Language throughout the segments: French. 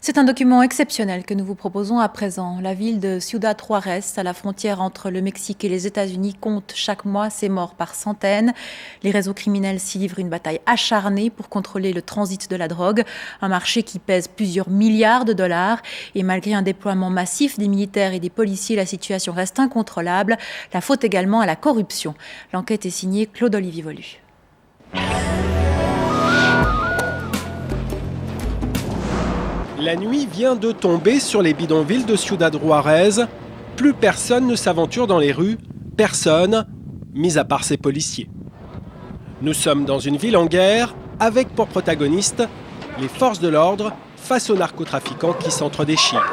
C'est un document exceptionnel que nous vous proposons à présent. La ville de Ciudad Juárez, à la frontière entre le Mexique et les États-Unis, compte chaque mois ses morts par centaines. Les réseaux criminels s'y livrent une bataille acharnée pour contrôler le transit de la drogue, un marché qui pèse plusieurs milliards de dollars. Et malgré un déploiement massif des militaires et des policiers, la situation reste incontrôlable. La faute également à la corruption. L'enquête est signée Claude-Olivier Volu. La nuit vient de tomber sur les bidonvilles de Ciudad Juárez. Plus personne ne s'aventure dans les rues, personne, mis à part ces policiers. Nous sommes dans une ville en guerre, avec pour protagonistes les forces de l'ordre face aux narcotrafiquants qui s'entre-déchirent.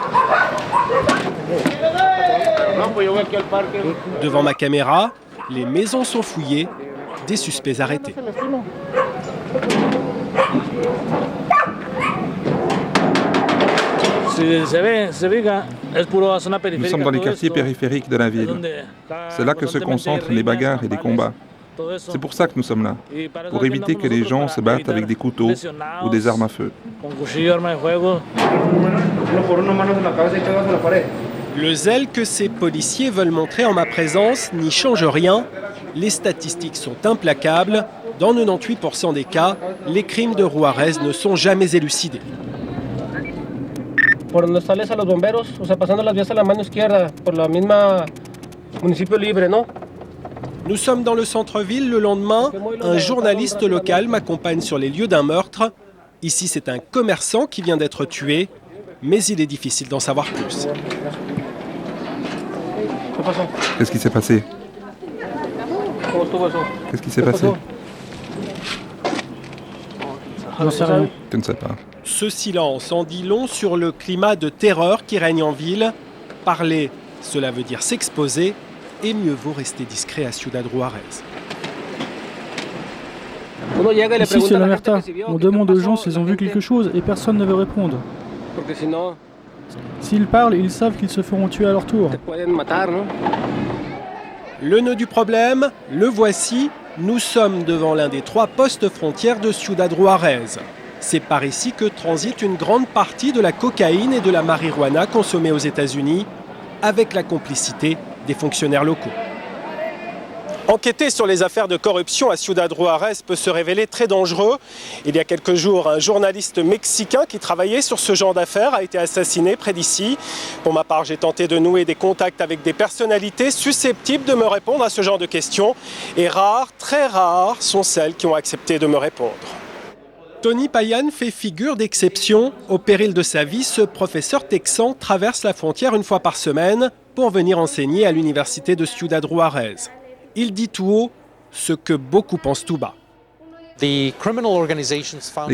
Devant ma caméra, les maisons sont fouillées, des suspects arrêtés. Nous sommes dans les quartiers périphériques de la ville. C'est là que se concentrent les bagarres et les combats. C'est pour ça que nous sommes là, pour éviter que les gens se battent avec des couteaux ou des armes à feu. Le zèle que ces policiers veulent montrer en ma présence n'y change rien. Les statistiques sont implacables. Dans 98% des cas, les crimes de Juárez ne sont jamais élucidés. Por donde sales a los bomberos, o sea, pasando las vías a la mano izquierda, por la misma municipio libre, ¿no? Nous sommes dans le centre-ville le lendemain. Un journaliste local m'accompagne sur les lieux d'un meurtre. Ici, c'est un commerçant qui vient d'être tué, mais il est difficile d'en savoir plus. Qu'est-ce qui s'est passé? Qu'est-ce qui s'est passé? No sé rien. Je ne sais pas. Ce silence en dit long sur le climat de terreur qui règne en ville. Parler, cela veut dire s'exposer, et mieux vaut rester discret à Ciudad Juárez. Ici, c'est l'Omerta. On demande aux gens s'ils ont vu quelque chose et personne ne veut répondre. S'ils parlent, ils savent qu'ils se feront tuer à leur tour. Le nœud du problème, le voici. Nous sommes devant l'un des 3 postes frontières de Ciudad Juárez. C'est par ici que transite une grande partie de la cocaïne et de la marijuana consommée aux États-Unis, avec la complicité des fonctionnaires locaux. Enquêter sur les affaires de corruption à Ciudad Juárez peut se révéler très dangereux. Il y a quelques jours, un journaliste mexicain qui travaillait sur ce genre d'affaires a été assassiné près d'ici. Pour ma part, j'ai tenté de nouer des contacts avec des personnalités susceptibles de me répondre à ce genre de questions. Et rares, très rares, sont celles qui ont accepté de me répondre. Tony Payan fait figure d'exception. Au péril de sa vie, ce professeur texan traverse la frontière une fois par semaine pour venir enseigner à l'université de Ciudad Juárez. Il dit tout haut ce que beaucoup pensent tout bas. Les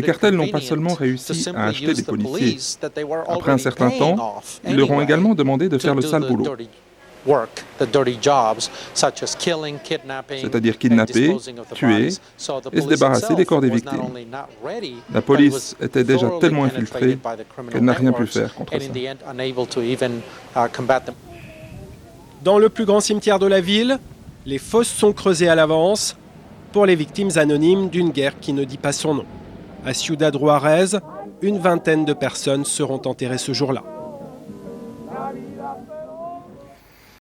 cartels n'ont pas seulement réussi à acheter des policiers. Après un certain temps, ils leur ont également demandé de faire le sale boulot. C'est-à-dire kidnapper, tuer et se débarrasser des corps des victimes. La police était déjà tellement infiltrée qu'elle n'a rien pu faire contre ça. Dans le plus grand cimetière de la ville, les fosses sont creusées à l'avance pour les victimes anonymes d'une guerre qui ne dit pas son nom. À Ciudad Juárez, une vingtaine de personnes seront enterrées ce jour-là.